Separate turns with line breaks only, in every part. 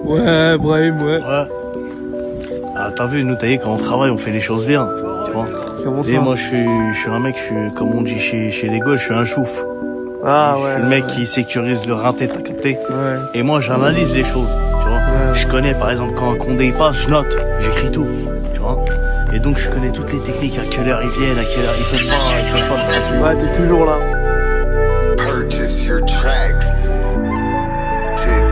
Ouais, Brahim, ouais.
Ouais. Ah, t'as vu, nous, t'as vu, quand on travaille, on fait les choses bien. Tu vois.
Comment ça?
Et moi, je suis un mec, comme on dit chez les gauches, je suis un chouf.
Ah
Je
ouais.
suis le mec qui sécurise le rinté, t'as capté?
Ouais.
Et moi, j'analyse les choses, tu vois.
Ouais.
Je connais, par exemple, quand un Condé il passe, je note, j'écris tout, tu vois. Et donc, je connais toutes les techniques, à quelle heure ils viennent, à quelle heure ils peuvent pas me traduire.
Ouais, t'es toujours là.
Purchase your tracks today.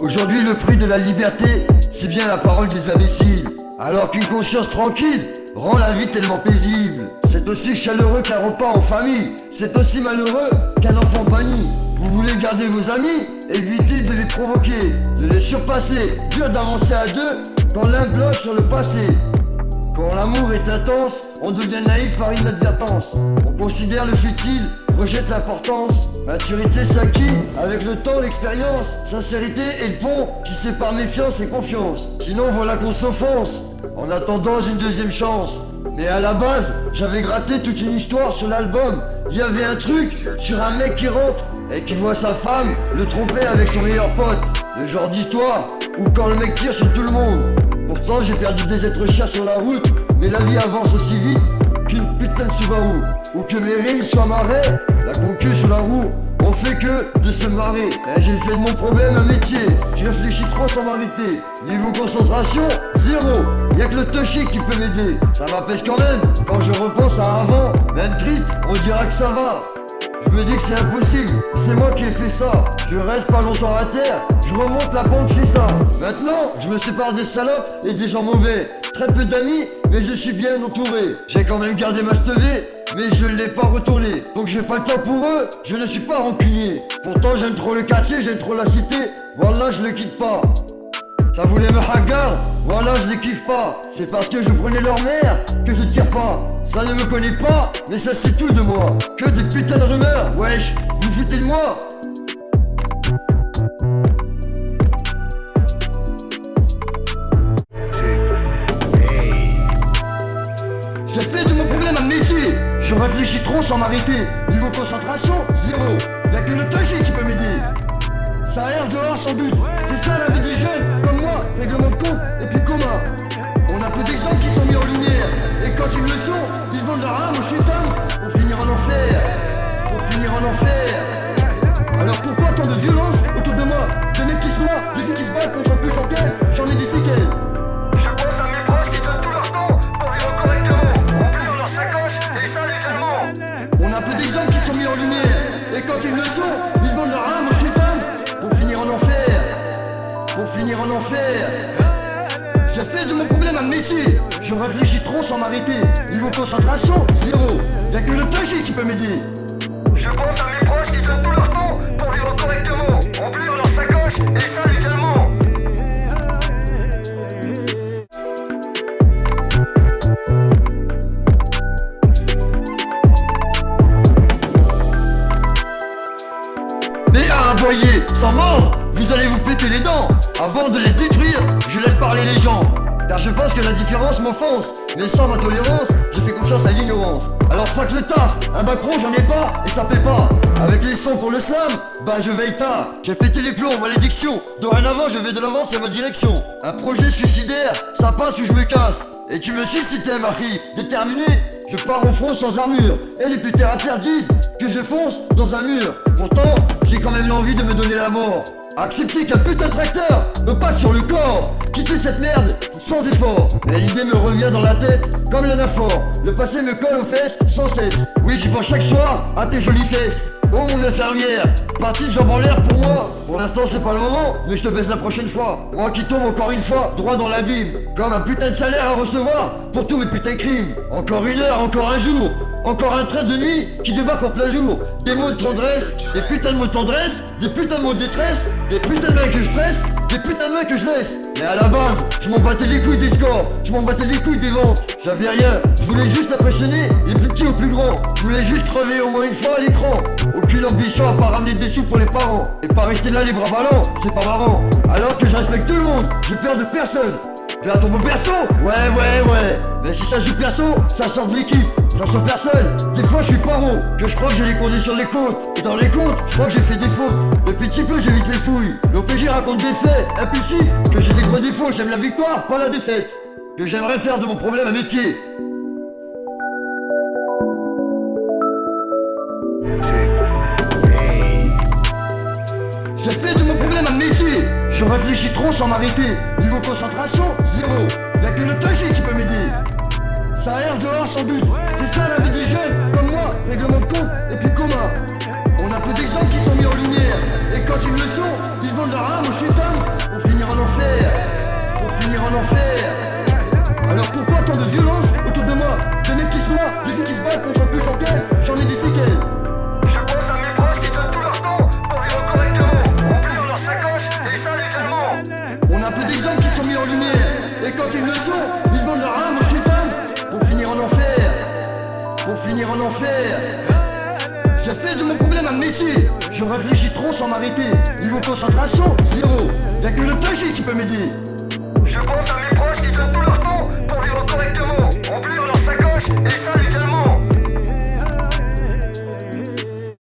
Aujourd'hui, le prix de la liberté, c'est bien la parole des imbéciles. Alors qu'une conscience tranquille rend la vie tellement paisible. C'est aussi chaleureux qu'un repas en famille. C'est aussi malheureux qu'un enfant banni. Vous voulez garder vos amis, évitez de les provoquer, de les surpasser. Dur d'avancer à deux quand l'un bloque sur le passé. Quand l'amour est intense, on devient naïf par inadvertance. On considère le futile, rejette l'importance. Maturité s'acquit avec le temps, l'expérience. Sincérité est le pont qui sépare méfiance et confiance. Sinon voilà qu'on s'offense, en attendant une deuxième chance. Mais à la base, j'avais gratté toute une histoire sur l'album. Il y avait un truc sur un mec qui rentre et qui voit sa femme le tromper avec son meilleur pote. Le genre d'histoire où quand le mec tire sur tout le monde. Pourtant j'ai perdu des êtres chers sur la route, mais la vie avance aussi vite qu'une putain de Subaru. Ou que mes rimes soient marrées, la concu sur la roue, on fait que de se marrer. Et j'ai fait de mon problème un métier, je réfléchis trop sans m'arrêter. Niveau concentration, zéro, y'a que le touchy qui peut m'aider. Ça m'apaise quand même, quand je repense à avant. Même triste, on dira que ça va. Je me dis que c'est impossible, c'est moi qui ai fait ça. Je reste pas longtemps à terre, je remonte la pente, fais ça. Maintenant, je me sépare des salopes et des gens mauvais. Très peu d'amis, mais je suis bien entouré. J'ai quand même gardé ma stevée, mais je l'ai pas retourné. Donc j'ai pas le temps pour eux, je ne suis pas rancunier. Pourtant j'aime trop le quartier, j'aime trop la cité. Voilà, je le quitte pas. Ça voulait me hagar, voilà je les kiffe pas. C'est parce que je prenais leur mère que je tire pas. Ça ne me connaît pas, mais ça c'est tout de moi. Que des putains de rumeurs, wesh, vous foutez de moi. J'ai fait de mon problème un métier. Je réfléchis trop sans m'arrêter. Niveau concentration, zéro. Y'a que le touchy qui peut m'aider. Ça a l'air dehors sans but. C'est ça la vie des jeunes, comme moi, règlement de compte et puis coma. On a peu d'exemples qui sont mis en lumière. Et quand ils le sont, ils vendent leur âme au chétan pour finir en enfer. Pour finir en enfer. Alors pourquoi tant de violence autour de moi? Des mecs qui se noient, des filles qui se battent contre plus en qu'elles. J'en ai des séquelles. Je pense à mes proches qui donnent tout leur temps pour vivre correctement, remplir leur sacoche et ça légalement. On a peu d'exemples qui sont mis en lumière. Et quand ils le sont, ils vendent leur âme au chétan pour finir en enfer. Pour finir en enfer. J'ai fait de mon problème un métier. Je réfléchis trop sans m'arrêter. Niveau concentration, zéro. Y'a que le touchy qui peut m'aider. Je pense à mes proches qui donnent tout leur temps pour vivre correctement, remplir leur sacoche et ça légalement. Mais à aboyer, sans mordre, vous allez vous péter les dents. Avant de les détruire, je laisse parler les gens. Car je pense que la différence m'offense. Mais sans ma tolérance, je fais confiance à l'ignorance. Alors fuck le taf, un bac pro j'en ai pas et ça paie pas. Avec les sons pour le slam, bah je veille tard. J'ai pété les plombs, malédiction. Dorénavant je vais de l'avant, c'est ma direction. Un projet suicidaire, ça passe ou je me casse. Et tu me suis si t'es marqué, déterminé. Je pars au front sans armure. Et les putains à terre disent que je fonce dans un mur. Pourtant, j'ai quand même l'envie de me donner la mort. Accepter qu'un putain de tracteur me passe sur le corps. Quitter cette merde sans effort. Mais l'idée me revient dans la tête comme l'anaphore. Le passé me colle aux fesses sans cesse. Oui, j'y pense chaque soir à tes jolies fesses. Oh mon infirmière, partie de jambes en l'air pour moi. Pour l'instant c'est pas le moment, mais je te baise la prochaine fois. Moi qui tombe encore une fois, droit dans l'abîme. Comme un putain de salaire à recevoir pour tous mes putains de crimes. Encore une heure, encore un jour. Encore un train de nuit qui débarque en plein jour. Des mots de tendresse, des putains de mots de tendresse, des putains de mots de détresse, des putains de mains que je presse, des putains de mains que je laisse. Mais à la base, je m'en battais les couilles des scores, je m'en battais les couilles des ventes. J'avais rien, je voulais juste impressionner les plus petits aux plus grands. Je voulais juste crever au moins une fois à l'écran. Aucune ambition à part ramener des sous pour les parents. Et pas rester là les bras ballants, c'est pas marrant. Alors que je respecte tout le monde, j'ai peur de personne. De la tombe perso. Ouais. Mais si ça joue perso, ça sort de l'équipe. Ça sort personne. Des fois je suis paro, que je crois que j'ai les conduits sur les côtes. Et dans les comptes, je crois que j'ai fait des fautes. Depuis petit peu j'évite les fouilles. L'OPJ raconte des faits impulsifs. Que j'ai des gros défauts, j'aime la victoire, pas la défaite. Que j'aimerais faire de mon problème un métier.
Hey.
J'ai fait de mon problème un métier. Je réfléchis trop sans m'arrêter. Niveau concentration, zéro. Y'a que le TG qui peut m'aider. Ça a l'air dehors sans but. C'est ça la vie des jeunes, comme moi. Règlement de compte et puis coma. On a peu d'exemples qui sont mis en lumière. Et quand ils le sont, ils vendent leur âme au chétan pour finir en enfer. Pour finir en enfer. Alors pourquoi tant de violence autour de moi? Des mecs qui se noient, des filles qui se battent contre plus en qu'elles. J'en ai des séquelles. Je pense à mes proches qui donnent tout leur temps pour vivre correctement, remplir leur sacoche et ça légèrement. On a peu d'exemples qui sont mis en lumière. Et quand ils le sont, ils vendent leur âme au chétan pour finir en enfer. Pour finir en enfer. J'ai fait de mon problème un métier. Je réfléchis trop sans m'arrêter. Niveau concentration, zéro. Y'a que le TG qui peut m'aider.